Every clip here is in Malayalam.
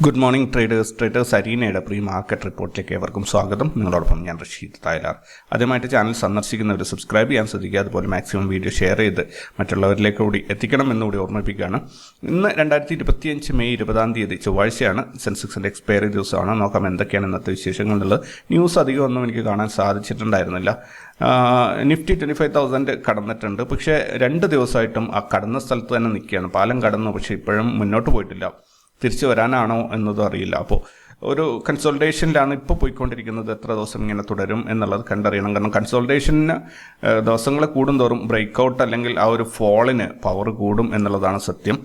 ഗുഡ് മോർണിംഗ് ട്രേഡേഴ്സ് അരീനയുടെ പ്രീ മാർക്കറ്റ് റിപ്പോർട്ടിലേക്ക് ഏവർക്കും സ്വാഗതം. നിങ്ങളോടൊപ്പം ഞാൻ റഷീദ് തായ്ലാർ. ആദ്യമായിട്ട് ചാനൽ സന്ദർശിക്കുന്നവർ സബ്സ്ക്രൈബ് ചെയ്യാൻ ശ്രദ്ധിക്കുക. അതുപോലെ മാക്സിമം വീഡിയോ ഷെയർ ചെയ്ത് മറ്റുള്ളവരിലേക്ക് കൂടി എത്തിക്കണം എന്നുകൂടി ഓർമ്മിപ്പിക്കുകയാണ്. ഇന്ന് 2025 മെയ് 20 ചൊവ്വാഴ്ചയാണ്. സെൻസെക്സിൻ്റെ എക്സ്പയറി ദിവസമാണ്. നോക്കാം എന്തൊക്കെയാണ് ഇന്നത്തെ വിശേഷങ്ങൾ എന്നുള്ളത്. ന്യൂസ് അധികമൊന്നും എനിക്ക് കാണാൻ സാധിച്ചിട്ടുണ്ടായിരുന്നില്ല. നിഫ്റ്റി 25,000 കടന്നിട്ടുണ്ട്. പക്ഷേ 2 ദിവസമായിട്ടും ആ കടന്ന സ്ഥലത്ത് തന്നെ നിൽക്കുകയാണ്. പാലം കടന്നു, പക്ഷേ ഇപ്പോഴും മുന്നോട്ട് പോയിട്ടില്ല. തിരിച്ചു വരാനാണോ എന്നതും അറിയില്ല. അപ്പോൾ ഒരു കൺസോൾട്ടേഷനിലാണ് ഇപ്പോൾ പോയിക്കൊണ്ടിരിക്കുന്നത്. എത്ര ദിവസം ഇങ്ങനെ തുടരും എന്നുള്ളത് കണ്ടറിയണം. കാരണം കൺസോൾട്ടേഷന് ദിവസങ്ങൾ കൂടുന്തോറും ബ്രേക്കൗട്ട് അല്ലെങ്കിൽ ആ ഒരു ഫോളിന് പവർ കൂടും എന്നുള്ളതാണ് സത്യം.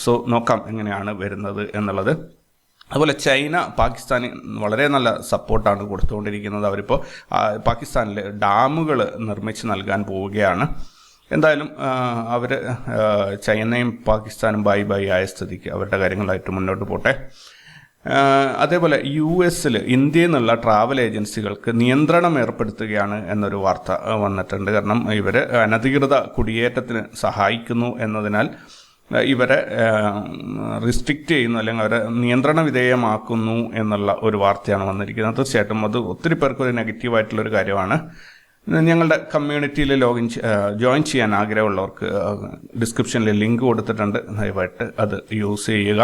സോ നോക്കാം എങ്ങനെയാണ് വരുന്നത് എന്നുള്ളത്. അതുപോലെ ചൈന പാകിസ്ഥാന് വളരെ നല്ല സപ്പോർട്ടാണ് കൊടുത്തുകൊണ്ടിരിക്കുന്നത്. അവരിപ്പോൾ പാകിസ്ഥാനിൽ ഡാമുകൾ നിർമ്മിച്ച് നൽകാൻ പോവുകയാണ്. എന്തായാലും അവർ ചൈനയും പാകിസ്ഥാനും ബൈ ആയ സ്ഥിതിക്ക് അവരുടെ കാര്യങ്ങളായിട്ട് മുന്നോട്ട് പോട്ടെ. അതേപോലെ US ഇന്ത്യയിൽ നിന്നുള്ള ട്രാവൽ ഏജൻസികൾക്ക് നിയന്ത്രണം ഏർപ്പെടുത്തുകയാണ് എന്നൊരു വാർത്ത വന്നിട്ടുണ്ട്. കാരണം ഇവർ അനധികൃത കുടിയേറ്റത്തിന് സഹായിക്കുന്നു എന്നതിനാൽ ഇവരെ റിസ്ട്രിക്റ്റ് ചെയ്യുന്നു, അല്ലെങ്കിൽ അവരെ നിയന്ത്രണ വിധേയമാക്കുന്നു എന്നുള്ള ഒരു വാർത്തയാണ് വന്നിരിക്കുന്നത്. തീർച്ചയായിട്ടും അത് ഒത്തിരി പേർക്കൊരു നെഗറ്റീവായിട്ടുള്ളൊരു കാര്യമാണ്. ഞങ്ങളുടെ കമ്മ്യൂണിറ്റിയിൽ ജോയിൻ ചെയ്യാൻ ആഗ്രഹമുള്ളവർക്ക് ഡിസ്ക്രിപ്ഷനിൽ ലിങ്ക് കൊടുത്തിട്ടുണ്ട്. ദയവായിട്ട് അത് യൂസ് ചെയ്യുക.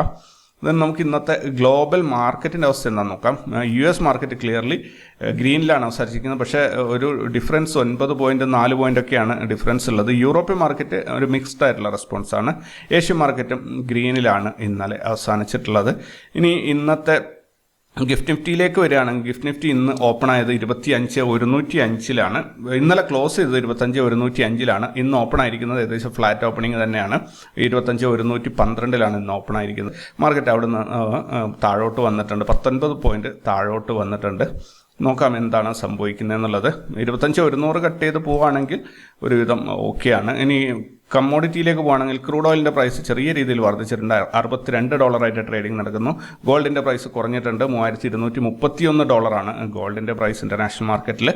ദെൻ നമുക്ക് ഇന്നത്തെ ഗ്ലോബൽ മാർക്കറ്റിൻ്റെ അവസ്ഥ എന്താണെന്ന് നോക്കാം. US മാർക്കറ്റ് ക്ലിയർലി ഗ്രീനിലാണ് അവസാനിച്ചിരിക്കുന്നത്. പക്ഷേ ഒരു ഡിഫറൻസ് 9.4 പോയിൻ്റൊക്കെയാണ് ഡിഫറൻസ് ഉള്ളത്. യൂറോപ്യൻ മാർക്കറ്റ് ഒരു മിക്സ്ഡ് ആയിട്ടുള്ള റെസ്പോൺസാണ്. ഏഷ്യൻ മാർക്കറ്റും ഗ്രീനിലാണ് ഇന്നലെ അവസാനിച്ചിട്ടുള്ളത്. ഇനി ഇന്നത്തെ ഗിഫ്റ്റ് നിഫ്റ്റിയിലേക്ക് വരികയാണെങ്കിൽ ഗിഫ്റ്റ് നിഫ്റ്റി ഇന്ന് ഓപ്പൺ ആയത് 25,105 ഇന്നലെ ക്ലോസ് ചെയ്തത് 25,105 ഇന്ന് ഓപ്പൺ ആയിരിക്കുന്നത് ഏകദേശം ഫ്ലാറ്റ് ഓപ്പണിംഗ് തന്നെയാണ്. 25,112 ഇന്ന് ഓപ്പൺ ആയിരിക്കുന്നത്. മാർക്കറ്റ് അവിടെ നിന്ന് താഴോട്ട് വന്നിട്ടുണ്ട്. 19 പോയിന്റ് താഴോട്ട് വന്നിട്ടുണ്ട്. നോക്കാം എന്താണ് സംഭവിക്കുന്നത് എന്നുള്ളത്. 25,100 കട്ട് ചെയ്ത് പോവുകയാണെങ്കിൽ ഒരുവിധം ഓക്കെയാണ്. ഇനി കമ്മോഡിറ്റിയിലേക്ക് പോകുകയാണെങ്കിൽ ക്രൂഡ് ഓയിലിൻ്റെ പ്രൈസ് ചെറിയ രീതിയിൽ വർദ്ധിച്ചിട്ടുണ്ട്. $62 ട്രേഡിംഗ് നടക്കുന്നു. ഗോൾഡിൻ്റെ പ്രൈസ് കുറഞ്ഞിട്ടുണ്ട്. $3,231 ഗോൾഡിൻ്റെ പ്രൈസ് ഇൻ്റർനാഷണൽ മാർക്കറ്റിൽ.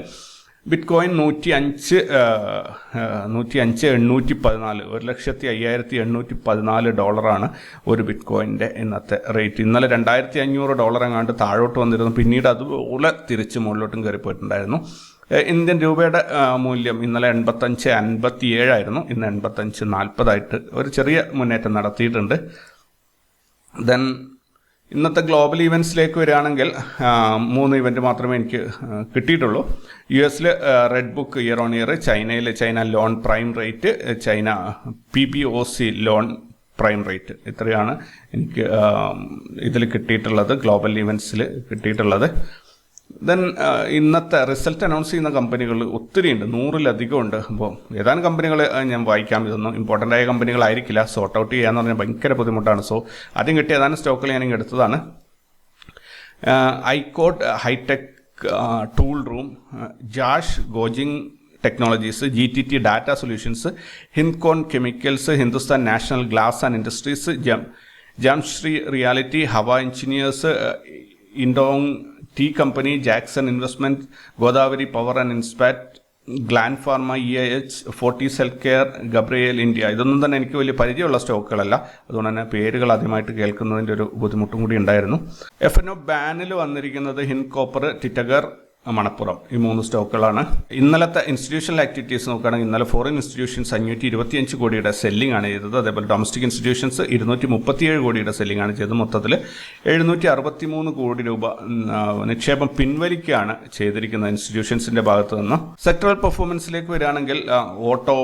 ബിറ്റ്കോയിൻ 105,814 $1,05,814 ഒരു ബിറ്റ്കോയിൻ്റെ ഇന്നത്തെ റേറ്റ്. ഇന്നലെ $2,500 എങ്ങാണ്ട് താഴോട്ട് വന്നിരുന്നു. പിന്നീട് അതുപോലെ തിരിച്ച് മുകളിലോട്ടും കയറിപ്പോയിട്ടുണ്ടായിരുന്നു. ഇന്ത്യൻ രൂപയുടെ മൂല്യം ഇന്നലെ 85.57 ഇന്ന് 85.40 ഒരു ചെറിയ മുന്നേറ്റം നടത്തിയിട്ടുണ്ട്. ദെൻ ഇന്നത്തെ ഗ്ലോബൽ ഈവൻസിലേക്ക് വരികയാണെങ്കിൽ 3 ഇവൻറ്റ് മാത്രമേ എനിക്ക് കിട്ടിയിട്ടുള്ളൂ. US red book year on year, China loan prime rate, China PPOC loan prime rate, ഇത്രയാണ് എനിക്ക് ഇതിൽ കിട്ടിയിട്ടുള്ളത്, ഗ്ലോബൽ ഈവൻസിൽ കിട്ടിയിട്ടുള്ളത്. ദെൻ ഇന്നത്തെ റിസൾട്ട് അനൗൺസ് ചെയ്യുന്ന കമ്പനികൾ ഒത്തിരി ഉണ്ട്, 100-ലധികം ഉണ്ട്. അപ്പോൾ ഏതാനും കമ്പനികൾ ഞാൻ വായിക്കാം. ഇതൊന്നും ഇമ്പോർട്ടൻ്റ് ആയ കമ്പനികളായിരിക്കില്ല. സോർട്ട് ഔട്ട് ചെയ്യാന്ന് പറഞ്ഞാൽ ഭയങ്കര ബുദ്ധിമുട്ടാണ്. സോ ആദ്യം കിട്ടിയ ഏതാനും സ്റ്റോക്കുകൾ ഞാൻ എടുത്തതാണ്. ഐക്കോട്ട് ഹൈടെക് ടൂൾ റൂം, ജാഷ് ഗോജിങ് technologies, GTT data solutions, Hindcon chemicals, Hindustan national glass and industries, Jamshri realty, Hawa engineers, Indong tea company, Jackson investment, Godavari power and Ispat, Gland pharma, EIH, Fortis health care, Gabriel India. ഇതൊന്നും തന്നെ എനിക്ക് വലിയ പരിചയമുള്ള സ്റ്റോക്കുകളല്ല. അതുകൊണ്ട് തന്നെ പേരുകൾ ആദ്യമായിട്ട് കേൾക്കുന്നതിൻ്റെ ഒരു ബുദ്ധിമുട്ടും കൂടി ഉണ്ടായിരുന്നു. F&O ബാനിൽ വന്നിരിക്കുന്നത് ഹിന്ദ് കോപ്പർ, ടിറ്റഗർ, മണപ്പുറം, ഈ 3 സ്റ്റോക്കുകളാണ്. ഇന്നലത്തെ ഇൻസ്റ്റിറ്റ്യൂഷണൽ ആക്ടിവിറ്റീസ് നോക്കുകയാണെങ്കിൽ ഇന്നലെ ഫോറിൻ ഇൻസ്റ്റിറ്റ്യൂഷൻസ് 525 കോടിയുടെ സെല്ലിംഗ് ആണ് ചെയ്തത്. അതേപോലെ ഡൊമസ്റ്റിക് ഇൻസ്റ്റിറ്റ്യൂഷൻസ് 237 കോടിയുടെ സെല്ലിംഗ് ആണ് ചെയ്തത്. മൊത്തത്തിൽ 763 കോടി രൂപ നിക്ഷേപം പിൻവലിക്കുകയാണ് ചെയ്തിരിക്കുന്നത് ഇൻസ്റ്റിറ്റ്യൂഷൻസിന്റെ ഭാഗത്തു നിന്ന്. സെക്ടറൽ പെർഫോമൻസിലേക്ക് വരികയാണെങ്കിൽ auto,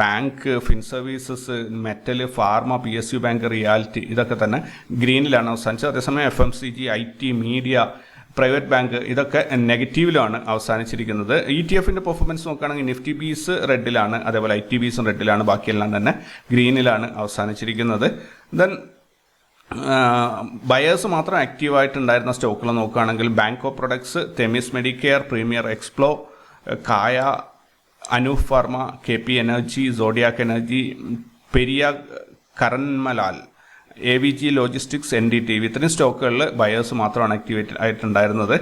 bank, fin services, metal, pharma, PSU bank, reality ഇതൊക്കെ തന്നെ ഗ്രീനിലാണ് അവസാനിച്ചത്. അതേസമയം FMCG, IT, media, private bank ഇതൊക്കെ നെഗറ്റീവിലാണ് അവസാനിച്ചിരിക്കുന്നത്. ETF-ൻ്റെ പെർഫോമൻസ് നോക്കുകയാണെങ്കിൽ നിഫ്റ്റി ബീസ് റെഡിലാണ്, അതേപോലെ IT ബീസും റെഡിലാണ്, ബാക്കിയെല്ലാം തന്നെ ഗ്രീനിലാണ് അവസാനിച്ചിരിക്കുന്നത്. ദെൻ ബയേഴ്സ് മാത്രം ആക്റ്റീവായിട്ടുണ്ടായിരുന്ന സ്റ്റോക്കുകൾ നോക്കുകയാണെങ്കിൽ bank of products, Themis medicare, premier explo, Kaya, Anup pharma, KP energy, Zodiac energy, പെരിയ കരൺമലാൽ, AVG ലോജിസ്റ്റിക്സ്, NDTV ഇത്രയും സ്റ്റോക്കുകളിൽ ബയേഴ്സ് മാത്രമാണ് ആക്റ്റീവേറ്റ് ആയിട്ടുണ്ടായിരുന്നത്.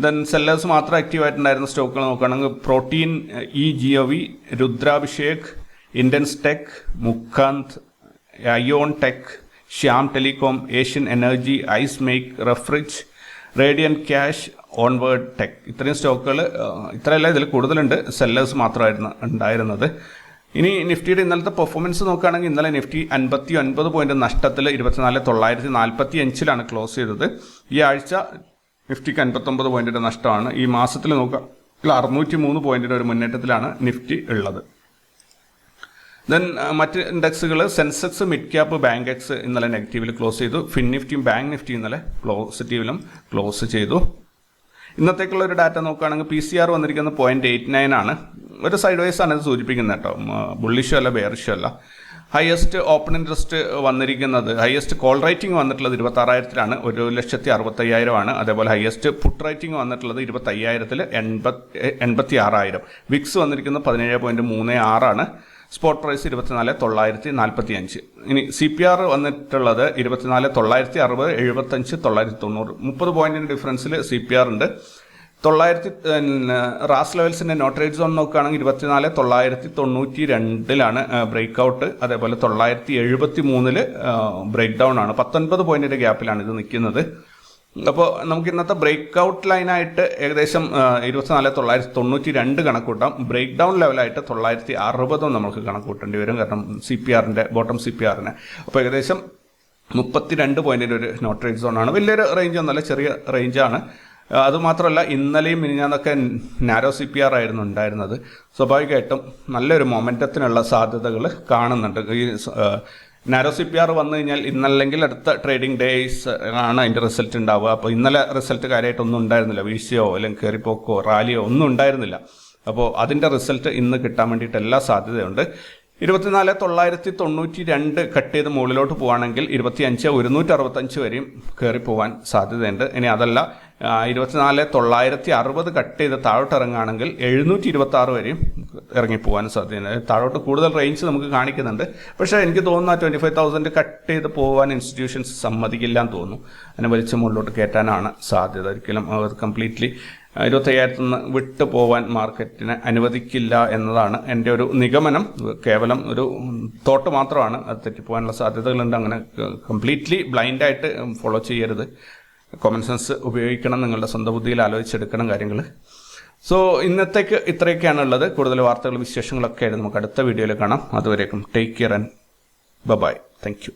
ദെൻ സെല്ലേഴ്സ് മാത്രം ആക്റ്റീവായിട്ടുണ്ടായിരുന്ന സ്റ്റോക്കുകൾ നോക്കുകയാണെങ്കിൽ protein, EGOV, Rudrabhishek, intense tech, മുക്കാന്ത്, ion tech, Shyam telecom, Asian energy, ice make, റെഫ്രിജ്, റേഡിയൻ ക്യാഷ്, ഓൺവേർഡ് ടെക്. ഇത്രയും സ്റ്റോക്കുകൾ, ഇത്രയല്ല ഇതിൽ കൂടുതലുണ്ട്, സെല്ലേഴ്സ് മാത്രമായിരുന്നു ഉണ്ടായിരുന്നത്. ഇനി നിഫ്റ്റിയുടെ ഇന്നലത്തെ പെർഫോമൻസ് നോക്കുകയാണെങ്കിൽ ഇന്നലെ നിഫ്റ്റി 59 പോയിന്റ് നഷ്ടത്തിൽ 24,945 ക്ലോസ് ചെയ്തത്. ഈ ആഴ്ച നിഫ്റ്റിക്ക് 59 പോയിന്റിന്റെ നഷ്ടമാണ്. ഈ മാസത്തിൽ നോക്കുക 603 പോയിന്റിന്റെ ഒരു മുന്നേറ്റത്തിലാണ് നിഫ്റ്റി ഉള്ളത്. ദെൻ മറ്റ് ഇൻഡെക്സുകൾ, Sensex, mid cap, Bankex ഇന്നലെ നെഗറ്റീവിൽ ക്ലോസ് ചെയ്തു. ഫിൻ നിഫ്റ്റിയും ബാങ്ക് നിഫ്റ്റി ഇന്നലെ പോസിറ്റീവിലും ക്ലോസ് ചെയ്തു. ഇന്നത്തേക്കുള്ള ഒരു ഡാറ്റ നോക്കുകയാണെങ്കിൽ PCR വന്നിരിക്കുന്നത് 0.89 ആണ്. ഒരു സൈഡ് വൈസ് ആണ് ഇത് സൂചിപ്പിക്കുന്നത് കേട്ടോ, ബുള്ളിഷോ അല്ല ബെയറിഷോ അല്ല. ഹയസ്റ്റ് ഓപ്പൺ ഇൻട്രസ്റ്റ് വന്നിരിക്കുന്നത്, ഹയസ്റ്റ് കോൾ റേറ്റിംഗ് വന്നിട്ടുള്ളത് 26,000 1,65,000 ആണ്. അതേപോലെ ഹയസ്റ്റ് പുട്ട് റേറ്റിംഗ് വന്നിട്ടുള്ളത് 25,000 86,000. വിക്സ് വന്നിരിക്കുന്നത് 17.36 ആണ്. Spot price 24,945. ഇനി CPR വന്നിട്ടുള്ളത് 24,960 75 990. 30 പോയിന്റിന്റെ ഡിഫറൻസിൽ CPR ഉണ്ട്. 900 റാസ് ലെവൽസിന്റെ നോട്ട് റേറ്റ് സോൺ നോക്കുകയാണെങ്കിൽ 24,992 ബ്രേക്ക് ഔട്ട്. അതേപോലെ 973 ബ്രേക്ക് ഡൗൺ ആണ്. 19 പോയിന്റിന്റെ ഗ്യാപ്പിലാണ് ഇത് നിൽക്കുന്നത്. അപ്പോൾ നമുക്ക് ഇന്നത്തെ ബ്രേക്ക് ഔട്ട് ലൈനായിട്ട് ഏകദേശം 24,992 കണക്കൂട്ടാം. ബ്രേക്ക് ഡൗൺ ലെവലായിട്ട് 960 നമുക്ക് കണക്കൂട്ടേണ്ടി വരും, കാരണം CPRന്റെ ബോട്ടം CPRന്. അപ്പോൾ ഏകദേശം 32 പോയിന്റിന്റെ ഒരു നോട്ട് റേറ്റ് സോണാണ്. വലിയൊരു റേഞ്ച് ഒന്നല്ല, ചെറിയ റേഞ്ചാണ്. അതുമാത്രമല്ല ഇന്നലെയും മിനിഞ്ഞാന്നൊക്കെ നാരോ CPR ആയിരുന്നു ഉണ്ടായിരുന്നത്. സ്വാഭാവികമായിട്ടും നല്ലൊരു മൊമെൻറ്റത്തിനുള്ള സാധ്യതകൾ കാണുന്നുണ്ട്. ഈ നാരോ CPR വന്നു കഴിഞ്ഞാൽ ഇന്നല്ലെങ്കിൽ അടുത്ത ട്രേഡിംഗ് ഡേയ്സ് ആണ് അതിൻ്റെ റിസൾട്ട് ഉണ്ടാവുക. അപ്പോൾ ഇന്നലെ റിസൾട്ട് കാര്യമായിട്ടൊന്നും ഉണ്ടായിരുന്നില്ല, വീഴ്ചയോ അല്ലെങ്കിൽ കയറിപ്പോക്കോ റാലിയോ ഒന്നും ഉണ്ടായിരുന്നില്ല. അപ്പോൾ അതിൻ്റെ റിസൾട്ട് ഇന്ന് കിട്ടാൻ വേണ്ടിയിട്ട് എല്ലാ സാധ്യതയുണ്ട്. 24,992 കട്ട് ചെയ്ത് മുകളിലോട്ട് പോവുകയാണെങ്കിൽ 25,165 വരെയും കയറി പോകാൻ സാധ്യതയുണ്ട്. ഇനി അതല്ല 24,960 കട്ട് ചെയ്ത് താഴോട്ട് ഇറങ്ങുകയാണെങ്കിൽ 726 വരെയും ഇറങ്ങിപ്പോകാൻ സാധ്യതയുണ്ട്. താഴോട്ട് കൂടുതൽ റേഞ്ച് നമുക്ക് കാണിക്കുന്നുണ്ട്. പക്ഷേ എനിക്ക് തോന്നുന്നു 25,000 കട്ട് ചെയ്ത് പോകാൻ ഇൻസ്റ്റിറ്റ്യൂഷൻസ് സമ്മതിക്കില്ല എന്ന് തോന്നുന്നു. അതിനെ വലിച്ച് മുകളിലോട്ട് കയറ്റാനാണ് സാധ്യത. ഒരിക്കലും അവർ കംപ്ലീറ്റ്ലി 25,000 നിന്ന് വിട്ടു പോകാൻ മാർക്കറ്റിനെ അനുവദിക്കില്ല എന്നതാണ് എൻ്റെ ഒരു നിഗമനം. കേവലം ഒരു തോട്ട് മാത്രമാണ്, അത് തെറ്റിപ്പോകാനുള്ള സാധ്യതകളുണ്ട്. അങ്ങനെ കംപ്ലീറ്റ്ലി ബ്ലൈൻഡായിട്ട് ഫോളോ ചെയ്യരുത്. കോമൺ സെൻസ് ഉപയോഗിക്കണം, നിങ്ങളുടെ സ്വന്തം ബുദ്ധിയിൽ ആലോചിച്ചെടുക്കണം കാര്യങ്ങൾ. സോ ഇന്നത്തേക്ക് ഇത്രയൊക്കെയാണ് ഉള്ളത്. കൂടുതൽ വാർത്തകളും വിശേഷങ്ങളൊക്കെ ആയിട്ട് നമുക്ക് അടുത്ത വീഡിയോയിൽ കാണാം. അതുവരേക്കും take care and bye. Thank U.